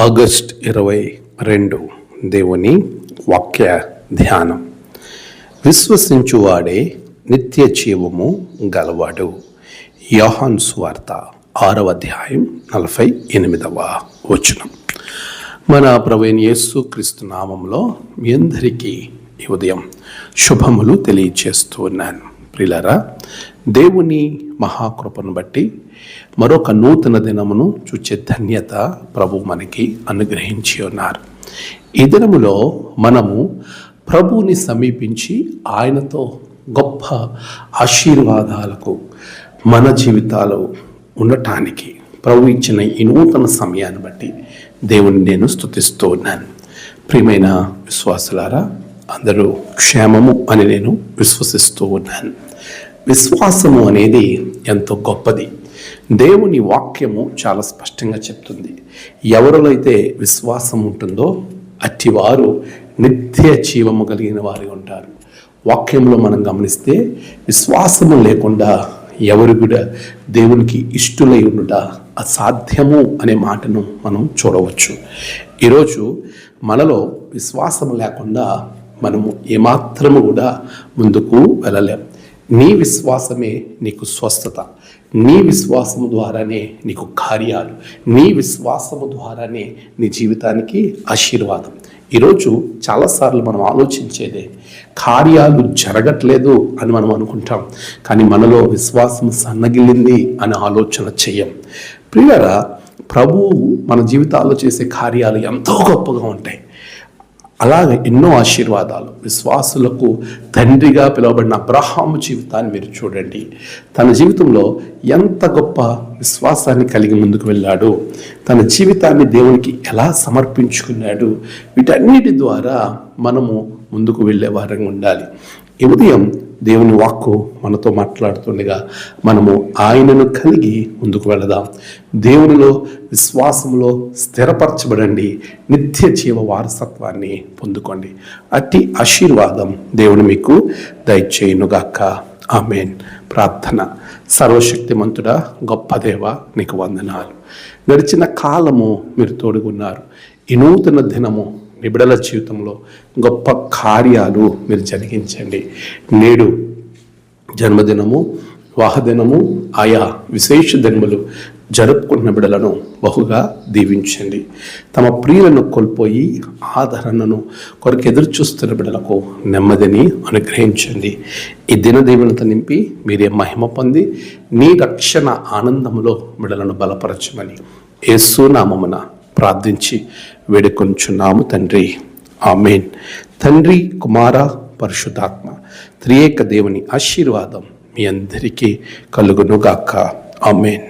August 22 దేవుని వాక్య ధ్యానం. విశ్వసించువాడే నిత్య జీవము గలవాడు. యోహాను సువార్త 6వ అధ్యాయం 48వ వచనం. మన ప్రభువైన యేసుక్రీస్తు నామములో మీ అందరికీ ఈ ఉదయం శుభములు తెలియచేస్తూ ఉన్నాను. ప్రియులారా, దేవుని మహాకృపను బట్టి మరొక నూతన దినమును చూచే ధన్యత ప్రభు మనకి అనుగ్రహించి ఉన్నారు. ఈ దినములో మనము ప్రభువుని సమీపించి ఆయనతో గొప్ప ఆశీర్వాదాలకు మన జీవితాలు ఉండటానికి ప్రభు ఇచ్చిన ఈ నూతన సమయాన్ని బట్టి దేవుని నేను స్తుతిస్తూ ఉన్నాను. ప్రియమైన విశ్వాసులారా, అందరూ క్షేమము అని నేను విశ్వసిస్తూ ఉన్నాను. విశ్వాసము అనేది ఎంతో గొప్పది. దేవుని వాక్యము చాలా స్పష్టంగా చెప్తుంది. ఎవరిలో అయితే విశ్వాసం ఉంటుందో అట్టివారు నిత్య జీవము కలిగిన వారు ఉంటారు. వాక్యంలో మనం గమనిస్తే విశ్వాసము లేకుండా ఎవరు కూడా దేవునికి ఇష్టలై ఉండుట అసాధ్యము అనే మాటను మనం చూడవచ్చు. ఈరోజు మనలో విశ్వాసం లేకుండా మనము ఏమాత్రము కూడా ముందుకు వెళ్ళలేం. నీ విశ్వాసమే నీకు స్వస్థత, నీ విశ్వాసము ద్వారానే నీకు కార్యాలు, నీ విశ్వాసము ద్వారానే నీ జీవితానికి ఆశీర్వాదం. ఈరోజు చాలాసార్లు మనం ఆలోచించేదే కార్యాలు జరగట్లేదు అని మనం అనుకుంటాం, కానీ మనలో విశ్వాసం సన్నగిల్లింది అనే ఆలోచన చెయ్యం. ప్రియులారా, ప్రభువు మన జీవితాల్లో చేసే కార్యాలు ఎంతో గొప్పగా ఉంటాయి. అలాగే ఎన్నో ఆశీర్వాదాలు. విశ్వాసులకు తండ్రిగా పిలువబడిన అబ్రహాము జీవితాన్ని మీరు చూడండి. తన జీవితంలో ఎంత గొప్ప విశ్వాసాన్ని కలిగి ముందుకు వెళ్ళాడు, తన జీవితాన్ని దేవునికి ఎలా సమర్పించుకున్నాడు. వీటన్నిటి ద్వారా మనము ముందుకు వెళ్ళే వారంగా ఉండాలి. ఈ ఉదయం దేవుని వాక్కు మనతో మాట్లాడుతుండగా మనము ఆయనను కలిగి ముందుకు వెళదాం. దేవునిలో విశ్వాసంలో స్థిరపరచబడండి, నిత్య జీవ వారసత్వాన్ని పొందుకోండి. అట్టి ఆశీర్వాదం దేవుని మీకు దయచేయునుగాక. ఆమేన్. ప్రార్థన. సర్వశక్తిమంతుడా, గొప్ప దేవ, నీకు వందనాలు. గడిచిన కాలము మీరు తోడుగున్నారు. ఈ నూతన దినము మీ బిడ్డల జీవితంలో గొప్ప కార్యాలు మీరు జరిగించండి. నేడు జన్మదినము, వివాహదినము, ఆయా విశేష దినములు జరుపుకున్న బిడ్డలను బహుగా దీవించండి. తమ ప్రియులను కోల్పోయి ఆదరణను కొరకు ఎదురు చూస్తున్న బిడ్డలకు నెమ్మదిని అనుగ్రహించండి. ఈ దినదీవెనతో నింపి మీరే మహిమ పొంది నీ రక్షణ ఆనందములో బిడ్డలను బలపరచమని యేసు నామమున ప్రార్థించి వేడుకొంచున్నాము తండ్రి. ఆమేన్. తండ్రి, కుమార, పరిశుద్ధాత్మ త్రియేక దేవుని ఆశీర్వాదం మీ అందరికీ కలుగునుగాక. ఆమేన్.